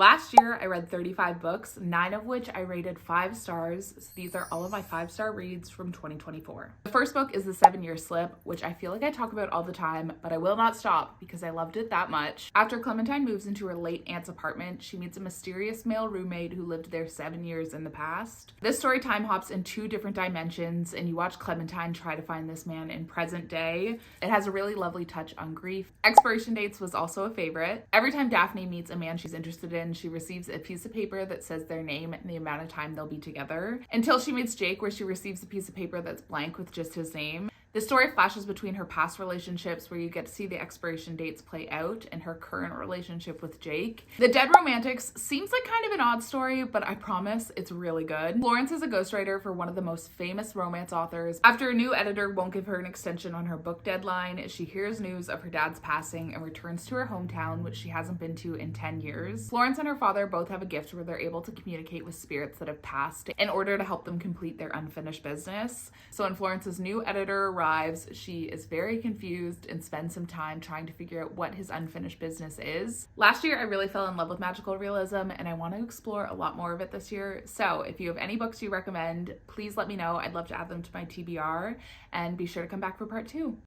Last year, I read 35 books, 9 of which I rated 5 stars. So these are all of my 5-star reads from 2024. The first book is The 7-Year Slip, which I feel like I talk about all the time, but I will not stop because I loved it that much. After Clementine moves into her late aunt's apartment, she meets a mysterious male roommate who lived there 7 years in the past. This story time hops in 2 different dimensions, and you watch Clementine try to find this man in present day. It has a really lovely touch on grief. Expiration dates was also a favorite. Every time Daphne meets a man she's interested in, she receives a piece of paper that says their name and the amount of time they'll be together, until she meets Jake, where she receives a piece of paper that's blank with just his name. The story flashes between her past relationships, where you get to see the expiration dates play out, and her current relationship with Jake. The Dead Romantics seems like kind of an odd story, but I promise it's really good. Florence is a ghostwriter for one of the most famous romance authors. After a new editor won't give her an extension on her book deadline, she hears news of her dad's passing and returns to her hometown, which she hasn't been to in 10 years. Florence and her father both have a gift where they're able to communicate with spirits that have passed in order to help them complete their unfinished business. So when Florence's new editor arrives, she is very confused and spends some time trying to figure out what his unfinished business is. Last year, I really fell in love with magical realism, and I want to explore a lot more of it this year. So if you have any books you recommend, please let me know. I'd love to add them to my TBR, and be sure to come back for part 2.